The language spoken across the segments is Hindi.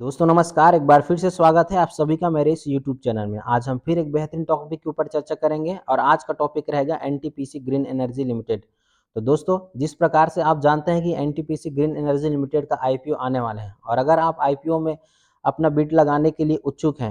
दोस्तों नमस्कार, एक बार फिर से स्वागत है आप सभी का मेरे इस यूट्यूब चैनल में। आज हम फिर एक बेहतरीन टॉपिक के ऊपर चर्चा करेंगे और आज का टॉपिक रहेगा एनटीपीसी ग्रीन एनर्जी लिमिटेड। तो दोस्तों, जिस प्रकार से आप जानते हैं कि एनटीपीसी ग्रीन एनर्जी लिमिटेड का आईपीओ आने वाला है और अगर आप आईपीओ में अपना बिड लगाने के लिए इच्छुक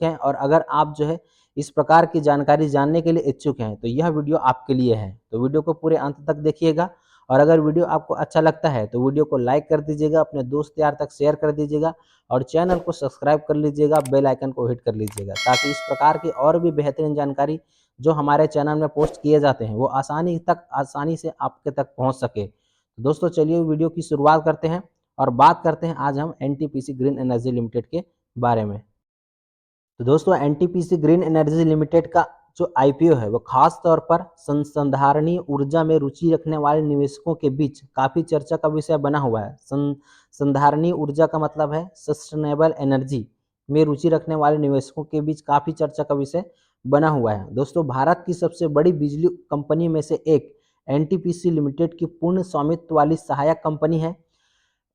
हैं और अगर आप जो है इस प्रकार की जानकारी जानने के लिए इच्छुक हैं तो यह वीडियो आपके लिए है। तो वीडियो को पूरे अंत तक देखिएगा और अगर वीडियो आपको अच्छा लगता है तो वीडियो को लाइक कर दीजिएगा, अपने दोस्त यार तक शेयर कर दीजिएगा और चैनल को सब्सक्राइब कर लीजिएगा, बेल आइकन को हिट कर लीजिएगा ताकि इस प्रकार की और भी बेहतरीन जानकारी जो हमारे चैनल में पोस्ट किए जाते हैं वो आसानी से आपके तक पहुंच सके। तो दोस्तों चलिए वीडियो की शुरुआत करते हैं और बात करते हैं आज हम एनटीपीसी ग्रीन एनर्जी लिमिटेड के बारे में। तो दोस्तों, एनटीपीसी ग्रीन एनर्जी लिमिटेड का जो आईपीओ है वो खास तौर पर संधारणीय ऊर्जा में रुचि रखने वाले निवेशकों के बीच काफी चर्चा का विषय बना हुआ है। संधारणीय ऊर्जा का मतलब है सस्टेनेबल एनर्जी में रुचि रखने वाले निवेशकों के बीच काफी चर्चा का विषय बना हुआ है। दोस्तों, भारत की सबसे बड़ी बिजली कंपनी में से एक एनटीपीसी लिमिटेड की पूर्ण स्वामित्व वाली सहायक कंपनी है।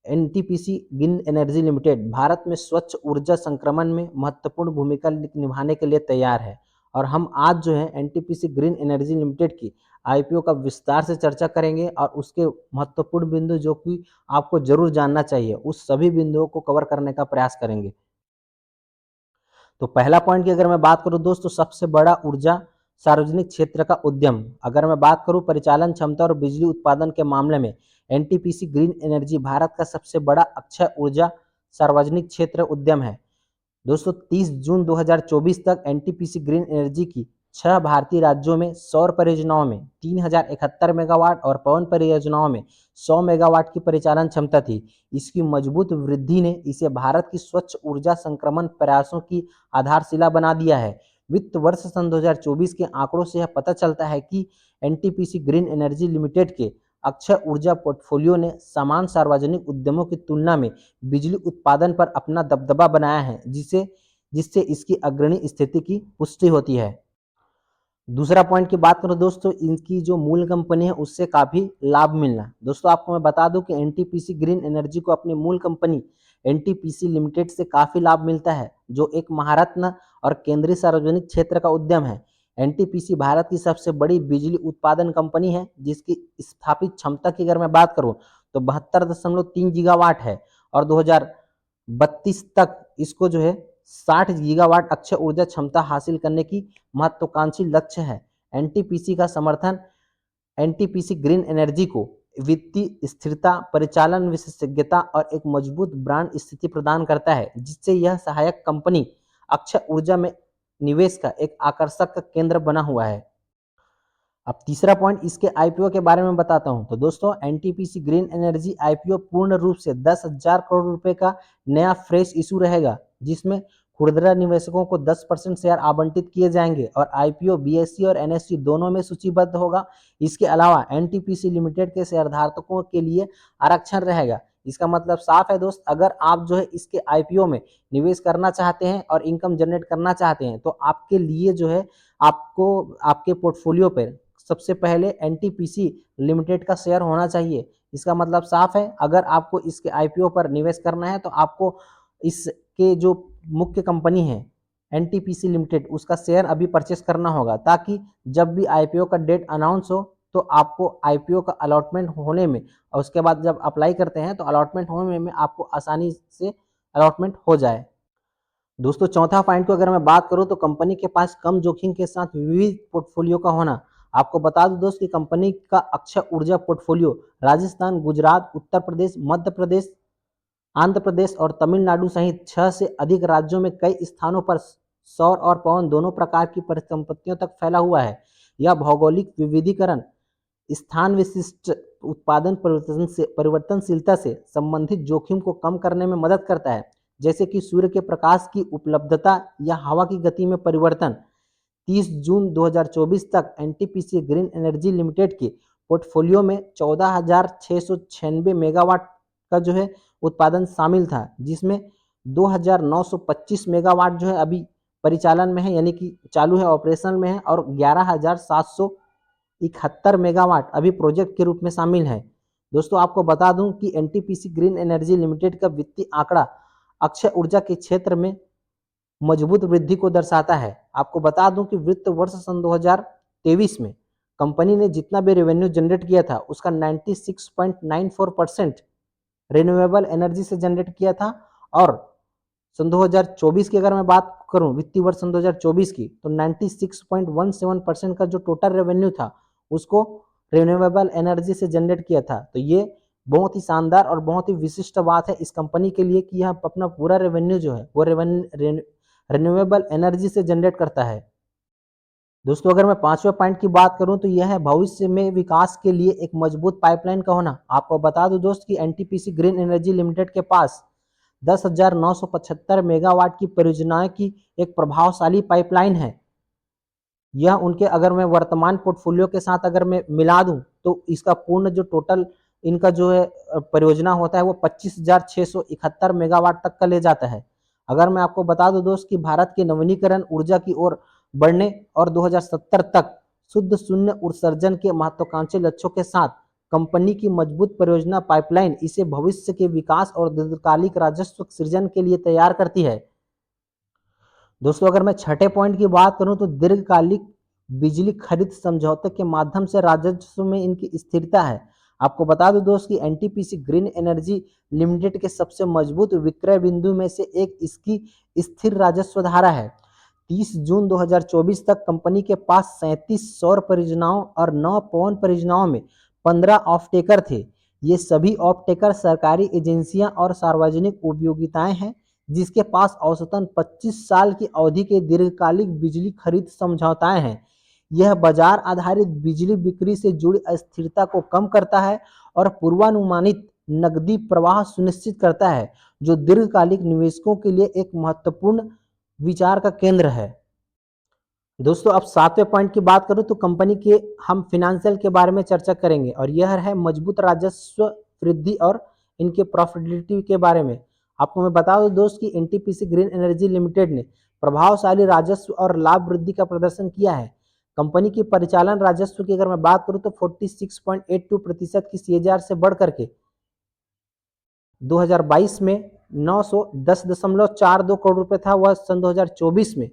NTPC green energy limited Bharat में स्वच्छ ऊर्जा संक्रमण में महत्वपूर्ण भूमिका निभाने के लिए तैयार है और हम आज जो है एनटीपीसी ग्रीन एनर्जी लिमिटेड की आईपीओ का विस्तार से चर्चा करेंगे और उसके महत्वपूर्ण बिंदु जो कि आपको जरूर जानना चाहिए उस सभी बिंदुओं को कवर करने का प्रयास करेंगे। तो पहला पॉइंट की अगर मैं बात करूं दोस्तों, सबसे बड़ा ऊर्जा सार्वजनिक क्षेत्र का उद्यम। अगर मैं बात करूं परिचालन क्षमता और बिजली उत्पादन के मामले में एनटीपीसी ग्रीन एनर्जी भारत का सबसे बड़ा अक्षय ऊर्जा सार्वजनिक क्षेत्र उद्यम है। दोस्तों, 30 जून 2024 तक एनटीपीसी ग्रीन एनर्जी की 6 भारतीय राज्यों में सौर परियोजनाओं में 3071 मेगावाट और पवन परियोजनाओं में 100 मेगावाट की परिचालन क्षमता थी। इसकी मजबूत वृद्धि ने इसे भारत की स्वच्छ ऊर्जा संक्रमण प्रयासों की आधारशिला बना दिया है। वित्त वर्ष सन 2024 के आंकड़ों से यह पता चलता है कि एनटीपीसी ग्रीन एनर्जी लिमिटेड के अक्षय ऊर्जा पोर्टफोलियो ने समान सार्वजनिक उद्यमों की तुलना में बिजली उत्पादन पर अपना दबदबा बनाया है, जिससे इसकी अग्रणी स्थिति की पुष्टि होती है। दूसरा पॉइंट की बात करो दोस्तों, इनकी जो मूल कंपनी है उससे काफी लाभ मिलना। दोस्तों, आपको मैं बता दूं कि एनटीपीसी ग्रीन एनर्जी को अपनी मूल कंपनी एनटीपीसी लिमिटेड से काफी लाभ मिलता है, जो एक महारत्न और केंद्रीय सार्वजनिक क्षेत्र का उद्यम है। एनटीपीसी भारत की सबसे बड़ी बिजली उत्पादन कंपनी है, जिसकी स्थापित क्षमता की अगर मैं बात करूं तो 72.3 गीगावाट है और 2032 तक इसको जो है 60 गीगावाट अक्षय ऊर्जा क्षमता हासिल करने की महत्वाकांक्षी लक्ष्य है। एनटीपीसी का समर्थन एनटीपीसी ग्रीन एनर्जी को वित्तीय स्थिरता, परिचालन विशेषज्ञता और एक मजबूत ब्रांड स्थिति प्रदान करता है, जिससे यह सहायक कंपनी अक्षय ऊर्जा में निवेश का एक आकर्षक केंद्र बना हुआ है। अब तीसरा पॉइंट इसके आईपीओ के बारे में बताता हूं। तो दोस्तों, एनटीपीसी ग्रीन एनर्जी आईपीओ पूर्ण रूप से 10,000 करोड़ रुपए का नया फ्रेश इशू रहेगा, जिसमें खुदरा निवेशकों को 10% शेयर आवंटित किए जाएंगे और आईपीओ बीएसई और एनएसई दोनों में सूचीबद्ध होगा। इसके अलावा एनटीपीसी लिमिटेड के शेयरधारकों के लिए आरक्षण रहेगा। इसका मतलब साफ है दोस्त, अगर आप जो है इसके आईपीओ में निवेश करना चाहते हैं और इनकम जनरेट करना चाहते हैं तो आपके लिए जो है आपको आपके पोर्टफोलियो पर सबसे पहले एनटीपीसी लिमिटेड का शेयर होना चाहिए। इसका मतलब साफ है, अगर आपको इसके आईपीओ पर निवेश करना है तो आपको इसके जो मुख्य कंपनी है एनटीपीसी लिमिटेड उसका शेयर अभी परचेस करना होगा, ताकि जब भी आईपीओ का डेट अनाउंस हो तो आपको आईपीओ का अलॉटमेंट होने में और उसके बाद जब अप्लाई करते हैं तो अलॉटमेंट होने में आपको आसानी से अलॉटमेंट हो जाए। दोस्तों, चौथा पॉइंट को अगर मैं बात करूं तो कंपनी के पास कम जोखिम के साथ विविध पोर्टफोलियो का होना। आपको बता दूं दोस्त कि कंपनी का अक्षय ऊर्जा पोर्टफोलियो राजस्थान, गुजरात, उत्तर प्रदेश, मध्य प्रदेश, आंध्र प्रदेश और तमिलनाडु सहित 6 से अधिक राज्यों में कई स्थानों पर सौर और पवन दोनों प्रकार की परिसंपत्तियों तक फैला हुआ है। यह भौगोलिक विविधीकरण स्थान विशिष्ट उत्पादन परिवर्तनशीलता से संबंधित जोखिम को कम करने में मदद करता है, जैसे कि सूर्य के प्रकाश की उपलब्धता या हवा की गति में परिवर्तन। 30 जून 2024 तक एनटीपीसी ग्रीन एनर्जी लिमिटेड के पोर्टफोलियो में 14,696 मेगावाट का जो है उत्पादन शामिल था, जिसमें 2,925 मेगावाट जो है अभी परिचालन में है, यानी कि चालू है, ऑपरेशन में है, और 11,771 मेगावाट अभी प्रोजेक्ट के रूप में शामिल है। दोस्तों, आपको बता दूं कि एनटीपीसी ग्रीन एनर्जी लिमिटेड का वित्तीय आंकड़ा अक्षय ऊर्जा के क्षेत्र में मजबूत वृद्धि को दर्शाता है। आपको बता दूं कि वित्त वर्ष सन 2023 में कंपनी ने जितना भी रेवेन्यू जनरेट किया था उसका 96.94% रिन्यूएबल एनर्जी से जनरेट किया था। और सन 2024 की अगर मैं बात करूं, वित्तीय वर्ष सन 2024 की, तो 96.17% का जो टोटल रेवेन्यू था उसको रिन्यूएबल एनर्जी से जनरेट किया था। तो ये बहुत ही शानदार और बहुत ही विशिष्ट बात है इस कंपनी के लिए कि यह अपना पूरा रेवेन्यू जो है वो रिन्यूएबल एनर्जी से जनरेट करता है। दोस्तों अगर मैं पांचवें पॉइंट की बात करूं तो यह है भविष्य में विकास के लिए एक मजबूत पाइपलाइन का होना। आपको बता दूं दोस्त कि एनटीपीसी ग्रीन एनर्जी लिमिटेड के पास 10,975 मेगावाट की परियोजनाएं की एक प्रभावशाली पाइपलाइन है। यह उनके, अगर मैं वर्तमान पोर्टफोलियो के साथ अगर मैं मिला दूं तो इसका पूर्ण जो टोटल इनका जो है परियोजना होता है वो 25,671 मेगावाट तक का ले जाता है। अगर मैं आपको बता दूं दोस्त कि भारत के नवीनीकरण ऊर्जा की ओर बढ़ने और 2070 तक शुद्ध शून्य उत्सर्जन के महत्वाकांक्षी लक्ष्यों के साथ कंपनी की मजबूत परियोजना पाइपलाइन इसे भविष्य के विकास और दीर्घकालिक राजस्व सृजन के लिए तैयार करती है। दोस्तों अगर मैं छठे पॉइंट की बात करूं तो दीर्घकालिक बिजली खरीद समझौते के माध्यम से राजस्व में इनकी स्थिरता है। आपको बता दूं दोस्त कि एनटीपीसी ग्रीन एनर्जी लिमिटेड के सबसे मजबूत विक्रय बिंदु में से एक इसकी स्थिर राजस्व धारा है। 30 जून 2024 तक कंपनी के पास 37 सौर परियोजनाओं और 9 पवन परियोजनाओं में 15 ऑफ टेकर थे। ये सभी ऑफ टेकर सरकारी एजेंसियां और सार्वजनिक उपयोगिताएं हैं जिसके पास औसतन 25 साल की अवधि के दीर्घकालिक बिजली खरीद समझौताएं हैं। यह बाजार आधारित बिजली बिक्री से जुड़ी अस्थिरता को कम करता है और पूर्वानुमानित नकदी प्रवाह सुनिश्चित करता है, जो दीर्घकालिक निवेशकों के लिए एक महत्वपूर्ण विचार का केंद्र है। दोस्तों अब सातवें पॉइंट की बात करूं तो कंपनी के हम फिनेंशियल के बारे में चर्चा करेंगे और यह है मजबूत राजस्व वृद्धि और इनके प्रॉफिटेबिलिटी के बारे में। आपको मैं बता दूं दोस्त कि एनटीपीसी ग्रीन एनर्जी लिमिटेड ने प्रभावशाली राजस्व और लाभ वृद्धि का प्रदर्शन किया है। कंपनी की परिचालन राजस्व की अगर मैं बात करूं तो 46.82% की सीएजीआर से बढ़ करके 2022 में 910.42 करोड़ रुपए था, वह सन 2024 में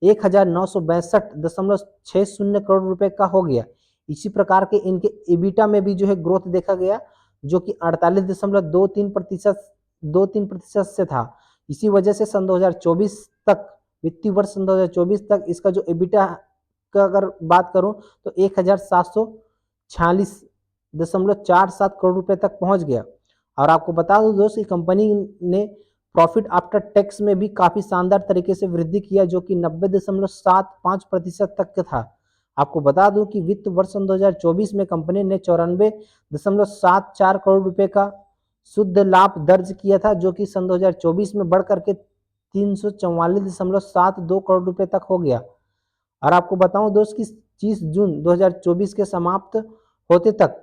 1962.60 करोड़ रुपए का हो गया। इसी प्रकार के इनके इबिटा में भी जो है ग्रोथ देखा गया जो कि 48.23% से था। इसी वजह से सन 2024 तक, वित्तीय वर्ष सन 2024 तक इसका जो इबिटा का अगर बात करूं तो 1746.47 करोड़ रुपए तक पहुंच गया। और आपको बता दूं दोस्त कि कंपनी ने प्रॉफिट आफ्टर टैक्स में भी काफी शानदार तरीके से वृद्धि किया जो कि 90.75% तक का था। आपको बता दूं कि वित्त वर्ष 2024 में कंपनी ने 94.74 करोड़ रुपए का शुद्ध लाभ दर्ज किया था जो कि सन 2024 में बढ़ करके 344.72 करोड़ रुपए तक हो गया। और आपको बताऊं दोस्त कि 30 जून 2024 के समाप्त होते तक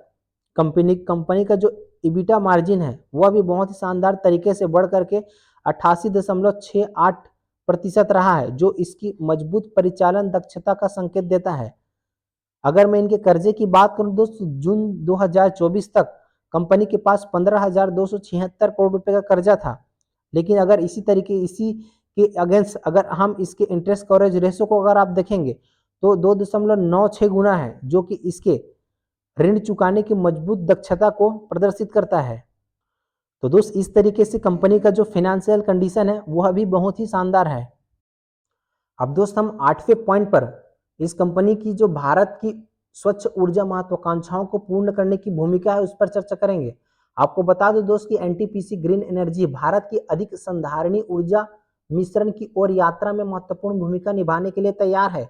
कंपनी का जो इबिटा मार्जिन है वह भी बहुत ही शानदार तरीके से बढ़ करके 88.68% रहा है, जो इसकी मजबूत परिचालन दक्षता का संकेत देता है। अगर मैं इनके कर्जे की बात करूं दोस्तों, जून 2024 तक कंपनी के पास 15,276 करोड़ रुपए का कर्जा था। लेकिन अगर इसी के अगेंस्ट अगर हम इसके इंटरेस्ट कवरेज रेशो को अगर आप देखेंगे तो 2.96 गुना है, जो कि इसके ऋण चुकाने की मजबूत दक्षता को प्रदर्शित करता है। तो दोस्त इस तरीके से कंपनी का जो फाइनेंशियल कंडीशन है वह भी बहुत ही शानदार है। अब दोस्त हम आठवें पॉइंट पर इस कंपनी की जो भारत की स्वच्छ ऊर्जा महत्वाकांक्षाओं को पूर्ण करने की भूमिका है उस पर चर्चा करेंगे। आपको बता दो दोस्त कि एनटीपीसी ग्रीन एनर्जी भारत की अधिक संधारणीय ऊर्जा मिश्रण की ओर यात्रा में महत्वपूर्ण भूमिका निभाने के लिए तैयार है।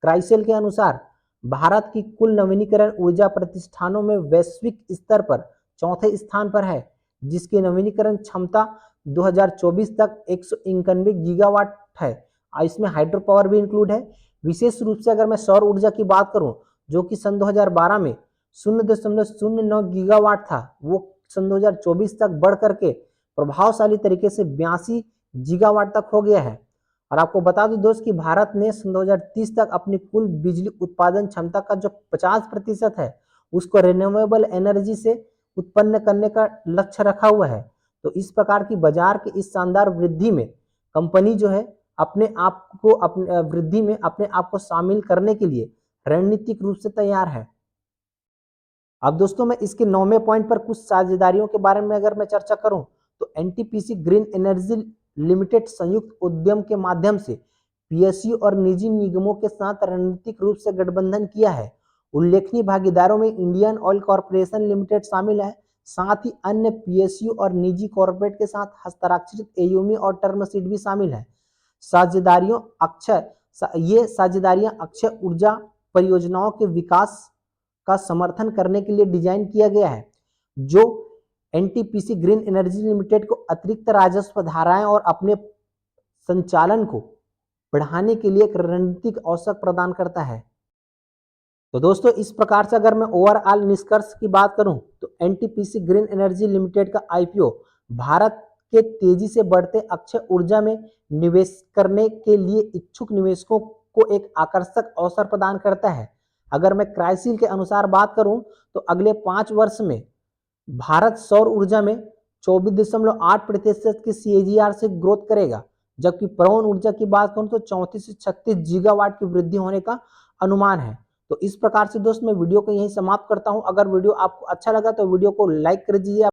क्राइसिल के अनुसार भारत की कुल नवीनीकरण ऊर्जा प्रतिष्ठानों में वैश्विक स्तर पर चौथे स्थान पर है, जिसकी नवीनीकरण क्षमता 2024 तक 191 गीगावाट है। इसमें हाइड्रो पावर भी इंक्लूड है। विशेष रूप से अगर मैं सौर ऊर्जा की बात करूं जो कि सन 2012 में 0.09 गीगावाट था, वो सन 2024 तक बढ़ करके प्रभावशाली तरीके से 82 गीगावाट तक हो गया है। और आपको बता दूं दोस्त कि भारत ने सन 2030 तक अपनी कुल बिजली उत्पादन क्षमता का जो 50% है उसको रिन्यूएबल एनर्जी से उत्पन्न करने का लक्ष्य रखा हुआ है। तो इस प्रकार की बाजार के इस शानदार वृद्धि में कंपनी जो है अपने आप को अपने वृद्धि में अपने आप को शामिल करने के लिए रणनीतिक रूप से तैयार है। अब दोस्तों मैं इसके 9वें पॉइंट पर कुछ साझेदारियों के बारे में अगर मैं चर्चा करूं तो एनटीपीसी ग्रीन एनर्जी लिमिटेड संयुक्त उद्यम के माध्यम से पीएसयू और निजी निगमों के साथ रणनीतिक रूप से गठबंधन किया है। उल्लेखनीय भागीदारों में इंडियन ऑयल कॉरपोरेशन लिमिटेड शामिल है, साथ ही अन्य पीएसयू और निजी कॉरपोरेट के साथ हस्ताक्षरित एयूमी और टर्म शीट भी शामिल है। साझेदारियों ये साझेदारियां अक्षय ऊर्जा परियोजनाओं के विकास का समर्थन करने के लिए डिजाइन किया गया है, जो एनटीपीसी ग्रीन एनर्जी लिमिटेड को अतिरिक्त राजस्व धाराएं और अपने संचालन को बढ़ाने के लिए एक रणनीतिक अवसर प्रदान करता है। तो दोस्तों इस प्रकार से अगर मैं ओवरऑल निष्कर्ष की बात करूं तो एनटीपीसी ग्रीन एनर्जी लिमिटेड का आईपीओ भारत के तेजी से बढ़ते अक्षय ऊर्जा में निवेश करने के लिए इच्छुक निवेशकों को एक आकर्षक अवसर प्रदान करता है। अगर मैं क्राइसिल के अनुसार बात करूं तो अगले 5 वर्ष में भारत सौर ऊर्जा में 24.8% की सीएजीआर से ग्रोथ करेगा, जबकि पवन ऊर्जा की बात करूं तो 34 से 36 गीगावाट की वृद्धि होने का अनुमान है। तो इस प्रकार से दोस्त मैं वीडियो को यहीं समाप्त करता हूं। अगर वीडियो आपको अच्छा लगा तो वीडियो को लाइक कर दीजिए।